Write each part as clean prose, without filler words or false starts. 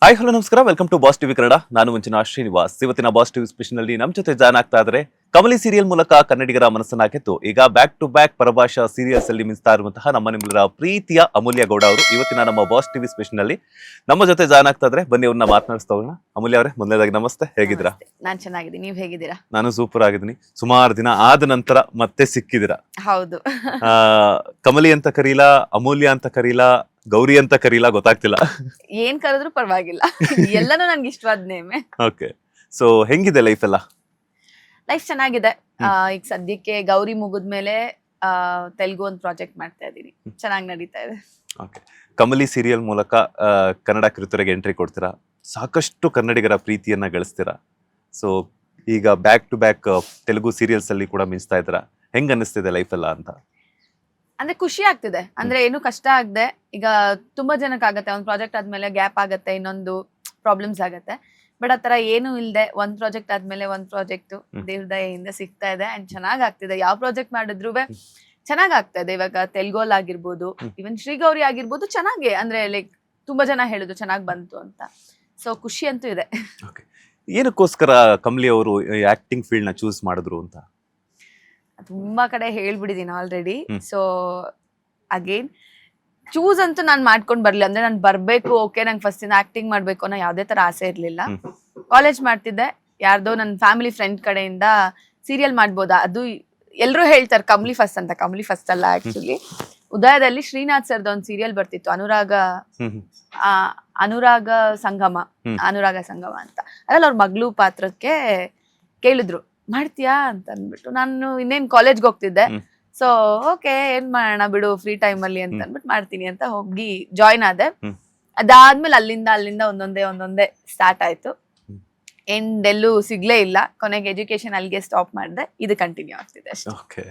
Hi hello ನಮಸ್ಕಾರ, welcome to Boss TV Kannada. ನಾನು ಮುಂಚಿನ ಶ್ರೀನಿವಾಸ್. ಇವತ್ತಿನ ಬಾಸ್ ಟಿವಿ ಸ್ಪೆಷಲ್ ನಲ್ಲಿ ನಮ್ಮ ಜೊತೆ ಜಾಯ್ನ್ ಆಗ್ತಾ ಇದ್ದಾರೆ. ಕಮಲಿ ಸೀರಿಯಲ್ ಮೂಲಕ ಕನ್ನಡಿಗರ ಮನಸ್ಸನ್ನ ಗೆದ್ದು ಈಗ ಬ್ಯಾಕ್ ಟು ಬ್ಯಾಕ್ ಪರಭಾಷಾ ಸೀರಿಯಲ್ಸ್ ಅಲ್ಲಿ ಮಿಂಚ್ತಾ ಇರುವಂತಹ ನಿಮ್ಮೆಲ್ಲರ ಪ್ರೀತಿಯ ಅಮೂಲ್ಯ ಗೌಡ ಅವರು ಇವತ್ತಿನ ನಮ್ಮ ಬಾಸ್ ಟಿವಿ ಸ್ಪೆಷಲ್ ನಲ್ಲಿ ನಮ್ಮ ಜೊತೆ ಜಾಯ್ನ್ ಆಗ್ತಾ ಇದ್ದಾರೆ. ಬನ್ನಿ ಅವ್ರನ್ನ ಮಾತನಾಡಿಸ್ತಾ ಹೋಗೋಣ. ಅಮೂಲ್ಯ ಅವರೇ, ಮೊದಲನೇದಾಗಿ ನಮಸ್ತೆ, ಹೇಗಿದ್ದೀರಾ? ನಾನ್ ಚೆನ್ನಾಗಿದ್ದೀನಿ, ನೀವ್ ಹೇಗಿದ್ದೀರಾ? ನಾನು ಸೂಪರ್ ಆಗಿದ್ದೀನಿ. ಸುಮಾರು ದಿನ ಆದ ನಂತರ ಮತ್ತೆ ಸಿಕ್ಕಿದ್ದೀರಾ. ಹೌದು. ಕಮಲಿ ಅಂತ ಕರೀಲಾ, ಅಮೂಲ್ಯ ಅಂತ ಕರೀಲಾ, ಗೌರಿ ಅಂತ ಕರೀಲಾ ಗೊತ್ತಾಗ್ತಿಲ್ಲ. ಏನ್ ಕರೆದ್ರು ಪರವಾಗಿಲ್ಲ, ಎಲ್ಲಾನು ನನ್ಗೆ ಇಷ್ಟವಾದ ನೇಮೆ. ಓಕೆ, ಸೊ ಹೆಂಗಿದೆ ಲೈಫ್ ಎಲ್ಲ? ಲೈಫ್ ಚೆನ್ನಾಗಿದೆ. ಈಗ ಸದ್ಯಕ್ಕೆ ಗೌರಿ ಮುಗಿದ್ಮೇಲೆ ತೆಲುಗು ಒಂದು ಪ್ರಾಜೆಕ್ಟ್ ಮಾಡ್ತಾ ಇದೀನಿ, ಚೆನ್ನಾಗಿ ನಡೀತಾ ಇದೆ. ಓಕೆ, ಕಮಲಿ ಸೀರಿಯಲ್ ಮೂಲಕ ಕನ್ನಡ ಕಿರುತೆರೆಗೆ ಎಂಟ್ರಿ ಕೊಡ್ತೀರಾ, ಸಾಕಷ್ಟು ಕನ್ನಡಿಗರ ಪ್ರೀತಿಯನ್ನ ಗಳಿಸ್ತೀರಾ. ಸೊ ಈಗ back to back Telugu serials ಅಲ್ಲಿ ಕೂಡ ಮಿಂಚ್ತಾ ಇದ್ದೀರಾ. ಹೆಂಗ್ ಅನ್ನಿಸ್ತಿದೆ ಲೈಫ್ ಎಲ್ಲ ಅಂತ? ಅಂದ್ರೆ ಖುಷಿ ಆಗ್ತಿದೆ, ಅಂದ್ರೆ ಏನು ಕಷ್ಟ ಆಗದೆ. ಈಗ ತುಂಬಾ ಜನಕ್ಕಾಗತ್ತೆ, ಒಂದ್ ಪ್ರಾಜೆಕ್ಟ್ ಆದ್ಮೇಲೆ ಗ್ಯಾಪ್ ಆಗತ್ತೆ, ಇನ್ನೊಂದು ಪ್ರಾಬ್ಲಮ್ಸ್ ಆಗತ್ತೆ. ಬಟ್ ಆತರ ಏನು ಇಲ್ದೆ ಒಂದ್ ಪ್ರಾಜೆಕ್ಟ್ ಆದ್ಮೇಲೆ ಒಂದ್ ಪ್ರಾಜೆಕ್ಟ್ ದೇವ್ರ ದಯೆಯಿಂದ ಸಿಗ್ತಾ ಇದೆ ಅಂಡ್ ಚೆನ್ನಾಗ್ ಆಗ್ತಿದೆ. ಯಾವ ಪ್ರಾಜೆಕ್ಟ್ ಮಾಡಿದ್ರು ಚೆನ್ನಾಗ್ ಆಗ್ತಾ ಇದೆ. ಇವಾಗ ತೆಲುಗೋಲ್ ಆಗಿರ್ಬೋದು, ಇವನ್ ಶ್ರೀಗೌರಿ ಆಗಿರ್ಬೋದು, ಚೆನ್ನಾಗಿ ಅಂದ್ರೆ ಲೈಕ್ ತುಂಬಾ ಜನ ಹೇಳಿದ್ರು ಚೆನ್ನಾಗ್ ಬಂತು ಅಂತ. ಸೊ ಖುಷಿ ಅಂತೂ ಇದೆ. ಏನಕ್ಕೋಸ್ಕರ ಕಮಲಿ ಅವರು ಆಕ್ಟಿಂಗ್ ಫೀಲ್ಡ್ ನ ಚೂಸ್ ಮಾಡಿದ್ರು ಅಂತ? ತುಂಬಾ ಕಡೆ ಹೇಳ್ಬಿಟ್ಟಿದೀನಿ ಆಲ್ರೆಡಿ. ಸೊ ಅಗೇನ್ ಚೂಸ್ ಅಂತೂ ನಾನ್ ಮಾಡ್ಕೊಂಡ್ ಬರ್ಲಿಲ್ಲ. ಅಂದ್ರೆ ನಾನ್ ಬರ್ಬೇಕು, ಓಕೆ ನಂಗೆ ಫಸ್ಟ್ ಇಂದ ಆಕ್ಟಿಂಗ್ ಮಾಡ್ಬೇಕು ಅನ್ನೋ ಯಾವ್ದೇ ತರ ಆಸೆ ಇರ್ಲಿಲ್ಲ. ಕಾಲೇಜ್ ಮಾಡ್ತಿದ್ದೆ, ಯಾರ್ದೋ ನನ್ನ ಫ್ಯಾಮಿಲಿ ಫ್ರೆಂಡ್ ಕಡೆಯಿಂದ ಸೀರಿಯಲ್ ಮಾಡ್ಬೋದಾ, ಅದು ಎಲ್ರು ಹೇಳ್ತಾರೆ ಕಮಲಿ ಫಸ್ಟ್ ಅಂತ. ಕಮಲಿ ಫಸ್ಟ್ ಅಲ್ಲ, ಆಕ್ಚುಲಿ ಉದಯದಲ್ಲಿ ಶ್ರೀನಾಥ್ ಸರ್ದ ಒಂದ್ ಸೀರಿಯಲ್ ಬರ್ತಿತ್ತು, ಅನುರಾಗ ಸಂಗಮ ಅಂತ. ಅದ್ರಲ್ಲಿ ಅವ್ರ ಮಗಳು ಪಾತ್ರಕ್ಕೆ ಕೇಳಿದ್ರು ಮಾಡ್ತೀಯಾ ಅಂತ ಅಂದ್ಬಿಟ್ಟು. ನಾನು ಇನ್ನೇನ್ ಕಾಲೇಜ್ಗೆ ಹೋಗ್ತಿದ್ದೆ. ಸೊ ಓಕೆ ಏನ್ ಮಾಡೋಣ ಬಿಡು ಫ್ರೀ ಟೈಮ್ ಅಲ್ಲಿ ಅಂತ ಅಂದ್ಬಿಟ್ಟು ಮಾಡ್ತೀನಿ ಅಂತ ಹೋಗಿ ಜಾಯ್ನ್ ಆದೆ. ಅದಾದ್ಮೇಲೆ ಅಲ್ಲಿಂದ ಒಂದೊಂದೇ ಸ್ಟಾರ್ಟ್ ಆಯ್ತು. ಎಂಡ್ ಎಲ್ಲೂ ಸಿಗ್ಲೇ ಇಲ್ಲ. ಕೊನೆಗೆ ಎಜುಕೇಶನ್ ಅಲ್ಲಿಗೆ ಸ್ಟಾಪ್ ಮಾಡಿದೆ. ಇದು ಕಂಟಿನ್ಯೂ ಆಗ್ತಿದೆ ಅಷ್ಟೇ. ಓಕೆ,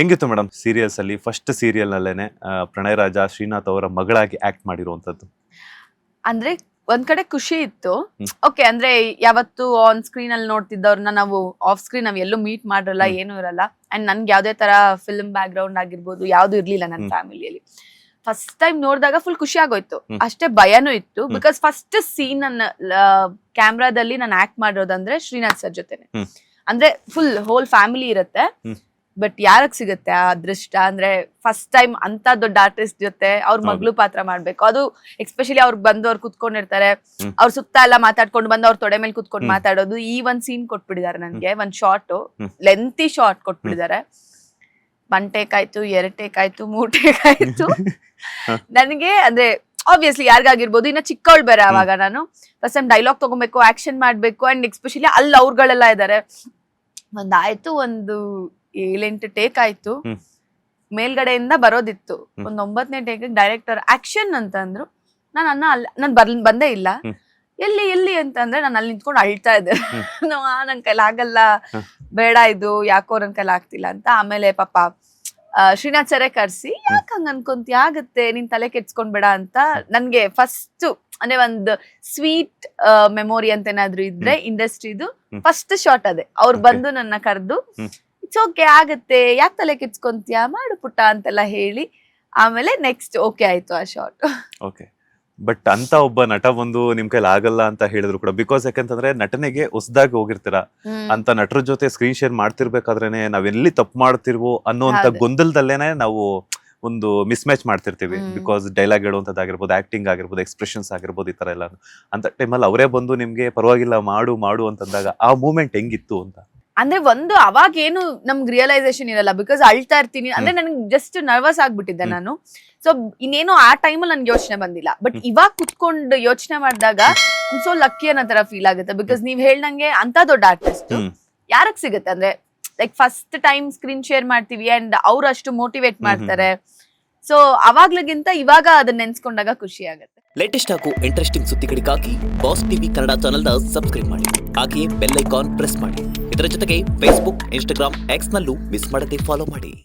ಹೆಂಗಿತ್ತು ಮೇಡಮ್ ಸೀರಿಯಲ್ಸ್ ಅಲ್ಲಿ? ಫಸ್ಟ್ ಸೀರಿಯಲ್ ನಲ್ಲೇನೆ ಪ್ರಣಯ್ ರಾಜ ಶ್ರೀನಾಥ್ ಅವರ ಮಗಳಾಗಿ ಆಕ್ಟ್ ಮಾಡಿರುವಂತದ್ದು. ಅಂದ್ರೆ ಒಂದ್ ಕಡೆ ಖುಷಿ ಇತ್ತು. ಓಕೆ, ಅಂದ್ರೆ ಯಾವತ್ತು ಆನ್ ಸ್ಕ್ರೀನ್ ಅಲ್ಲಿ ನೋಡ್ತಿದ್ದವ್ರನ್ನ ನಾವು ಆಫ್ ಸ್ಕ್ರೀನ್ ನಾವ್ ಎಲ್ಲೂ ಮೀಟ್ ಮಾಡಿರಲ್ಲ, ಏನು ಇರಲ್ಲ. ಅಂಡ್ ನನ್ಗೆ ಯಾವ್ದೇ ತರ ಫಿಲ್ಮ್ ಬ್ಯಾಕ್ ಗ್ರೌಂಡ್ ಆಗಿರ್ಬೋದು ಯಾವ್ದು ಇರ್ಲಿಲ್ಲ ನನ್ನ ಫ್ಯಾಮಿಲಿಯಲ್ಲಿ. ಫಸ್ಟ್ ಟೈಮ್ ನೋಡಿದಾಗ ಫುಲ್ ಖುಷಿ ಆಗೋಯ್ತು, ಅಷ್ಟೇ ಭಯನೂ ಇತ್ತು. ಬಿಕಾಸ್ ಫಸ್ಟ್ ಸೀನ್ ನನ್ನ ಕ್ಯಾಮ್ರಾದಲ್ಲಿ ನಾನು ಆಕ್ಟ್ ಮಾಡಿರೋದಂದ್ರೆ ಶ್ರೀನಾಥ್ ಸರ್ ಜೊತೆನೆ. ಅಂದ್ರೆ ಫುಲ್ ಹೋಲ್ ಫ್ಯಾಮಿಲಿ ಇರತ್ತೆ. ಬಟ್ ಯಾರಕ್ ಸಿಗುತ್ತೆ ಆ ಅದೃಷ್ಟ? ಅಂದ್ರೆ ಫಸ್ಟ್ ಟೈಮ್ ಅಂತ ದೊಡ್ಡ ಆರ್ಟಿಸ್ಟ್ ಜೊತೆ ಅವ್ರ ಮಗಳು ಪಾತ್ರ ಮಾಡ್ಬೇಕು. ಅದು ಎಸ್ಪೆಷಲಿ ಅವ್ರಿಗೆ ಬಂದು ಅವ್ರು ಕುತ್ಕೊಂಡಿರ್ತಾರೆ, ಅವ್ರ ಸುತ್ತ ಎಲ್ಲ ಮಾತಾಡ್ಕೊಂಡು ಬಂದು ಅವ್ರ ತೊಡೆ ಮೇಲೆ ಕುತ್ಕೊಂಡು ಮಾತಾಡೋದು. ಈ ಒಂದ್ ಸೀನ್ ಕೊಟ್ಬಿಟ್ಟಿದ್ದಾರೆ ನನ್ಗೆ, ಒಂದ್ ಶಾರ್ಟ್, ಲೆಂತಿ ಶಾರ್ಟ್ ಕೊಟ್ಬಿಟ್ಟಿದ್ದಾರೆ. 1 ಟೇಕ್ ಆಯ್ತು, 2 ಟೇಕ್ ಆಯ್ತು, 3 ಟೇಕ್ ಆಯ್ತು. ನನಗೆ ಅಂದ್ರೆ ಆಬ್ವಿಯಸ್ಲಿ ಯಾರಿಗಾಗಿರ್ಬೋದು, ಇನ್ನ ಚಿಕ್ಕವಳು ಬೇರೆ. ಅವಾಗ ನಾನು ಫಸ್ಟ್ ಟೈಮ್ ಡೈಲಾಗ್ ತಗೋಬೇಕು, ಆಕ್ಷನ್ ಮಾಡ್ಬೇಕು. ಅಂಡ್ ಎಸ್ಪೆಷಲಿ ಅಲ್ಲಿ ಅವ್ರುಗಳೆಲ್ಲ ಇದಾರೆ. ಒಂದಾಯ್ತು, ಒಂದು 7-8 ಟೇಕ್ ಆಯ್ತು. ಮೇಲ್ಗಡೆಯಿಂದ ಬರೋದಿತ್ತು. ಒಂದ್ 9ನೇ ಟೇಕ್ ಡೈರೆಕ್ಟರ್ ಆಕ್ಷನ್ ಅಂತ ಅಂದ್ರು. ನಾನು ಬಂದೇ ಇಲ್ಲ. ಎಲ್ಲಿ ಅಂತಂದ್ರೆ ನಾನು ಅಲ್ಲಿ ನಿಂತ್ಕೊಂಡು ಅಳ್ತಾ ಇದ್ದೆ. ನನ್ ಕೈಲಿ ಆಗಲ್ಲ, ಬೇಡ ಇದು ಯಾಕೋ ನನ್ ಕೈಲಿ ಆಗ್ತಿಲ್ಲ ಅಂತ. ಆಮೇಲೆ ಪಾಪ ಶ್ರೀನಾಥ್ ಸರೇ ಕರ್ಸಿ, ಯಾಕ ಹಂಗ ಅನ್ಕೊಂತಿ, ಆಗತ್ತೆ, ನೀನ್ ತಲೆ ಕೆಡ್ಸ್ಕೊಂಡ್ಬೇಡ ಅಂತ. ನನ್ಗೆ ಫಸ್ಟ್ ಅಂದ್ರೆ ಒಂದು ಸ್ವೀಟ್ ಮೆಮೊರಿ ಅಂತ ಏನಾದ್ರು ಇದ್ರೆ ಇಂಡಸ್ಟ್ರಿದು ಫಸ್ಟ್ ಶಾಟ್ ಅದೇ. ಅವ್ರು ಬಂದು ನನ್ನ ಕರೆದು ಇಟ್ಸ್ ಓಕೆ ಆಗತ್ತೆ, ಯಾಕೆ ತಲೆ ಕೆಡ್ಸ್ಕೊಂತೀಯ, ಮಾಡು ಪುಟ್ಟ ಅಂತೆಲ್ಲ ಹೇಳಿ ಆಮೇಲೆ ನೆಕ್ಸ್ಟ್ ಓಕೆ ಆಯ್ತು ಆ ಶಾಟ್. ಓಕೆ, ಬಟ್ ಅಂತ ಒಬ್ಬ ನಟ ಬಂದು ನಿಮ್ ಕೈಲಿ ಆಗಲ್ಲ ಅಂತ ಹೇಳಿದ್ರು ಕೂಡ, ಬಿಕಾಸ್ ಯಾಕಂತಂದ್ರೆ ನಟನೆಗೆ ಹೊಸದಾಗಿ ಹೋಗಿರ್ತೀರಾ, ಅಂತ ನಟರ ಜೊತೆ ಸ್ಕ್ರೀನ್ ಶೇರ್ ಮಾಡ್ತಿರ್ಬೇಕಾದ್ರೇನೆ ನಾವೆಲ್ಲಿ ತಪ್ಪು ಮಾಡ್ತಿರ್ವೋ ಅನ್ನೋಂತ ಗೊಂದಲದಲ್ಲೇನೆ ನಾವು ಒಂದು ಮಿಸ್ ಮ್ಯಾಚ್ ಮಾಡ್ತಿರ್ತೀವಿ. ಬಿಕಾಸ್ ಡೈಲಾಗ್ ಹೇಳುವಂತದ್ದಾಗಿರ್ಬೋದು, ಆಕ್ಟಿಂಗ್ ಆಗಿರ್ಬೋದು, ಎಕ್ಸ್ಪ್ರೆಷನ್ಸ್ ಆಗಿರ್ಬೋದು, ಈ ತರ ಎಲ್ಲ. ಅಂತ ಟೈಮಲ್ಲಿ ಅವರೇ ಬಂದು ನಿಮ್ಗೆ ಪರವಾಗಿಲ್ಲ ಮಾಡು ಅಂತಂದಾಗ ಆ ಮೂಮೆಂಟ್ ಹೆಂಗಿತ್ತು ಅಂತ? ಅಂದ್ರೆ ಒಂದು ಅವಾಗ ಏನು ನಮ್ಗೆ ರಿಯಲೈಸೇಷನ್ ಇರಲ್ಲ, ಬಿಕಾಸ್ ಅಳ್ತಾ ಇರ್ತೀನಿ. ಅಂದ್ರೆ ನನ್ಗೆ ಜಸ್ಟ್ ನರ್ವಸ್ ಆಗ್ಬಿಟ್ಟಿದ್ದೆ ನಾನು. ಸೊ ಇನ್ನೇನು ಆ ಟೈಮಲ್ಲಿ ನನ್ಗೆ ಯೋಚನೆ ಬಂದಿಲ್ಲ. ಬಟ್ ಇವಾಗ ಕುತ್ಕೊಂಡು ಯೋಚನೆ ಮಾಡಿದಾಗ ಸೊ ಲಕ್ಕಿ ಅನ್ನೋ ತರ ಫೀಲ್ ಆಗುತ್ತೆ. ಬಿಕಾಸ್ ನೀವ್ ಹೇಳ್ದಂಗೆ ಅಂತ ದೊಡ್ಡ ಆರ್ಟಿಸ್ಟ್ ಯಾರಕ್ ಸಿಗುತ್ತೆ? ಅಂದ್ರೆ like first time screen share ಮಾಡ್ತೀವಿ ಅಂಡ್ ಅವ್ರು ಅಷ್ಟು ಮೋಟಿವೇಟ್ ಮಾಡ್ತಾರೆ. ಸೊ ಅವಾಗ್ಲಿಗಿಂತ ಇವಾಗ ಅದನ್ನ ನೆನ್ಸ್ಕೊಂಡಾಗ ಖುಷಿ ಆಗುತ್ತೆ. ಲೇಟೆಸ್ಟ್ ಹಾಗೂ ಇಂಟ್ರೆಸ್ಟಿಂಗ್ ಸುದ್ದಿಗಳಿಗಾಗಿ ಬಾಸ್ ಟಿವಿ ಕನ್ನಡ ಚಾನೆಲ್ನ ಸಬ್ಸ್ಕ್ರೈಬ್ ಮಾಡಿ, ಹಾಗೆಯೇ ಬೆಲ್ ಐಕಾನ್ ಪ್ರೆಸ್ ಮಾಡಿ. ಇದರ ಜೊತೆಗೆ ಫೇಸ್ಬುಕ್, ಇನ್ಸ್ಟಾಗ್ರಾಮ್, ಎಕ್ಸ್ ನಲ್ಲೂ ಮಿಸ್ ಮಾಡದೆ ಫಾಲೋ ಮಾಡಿ.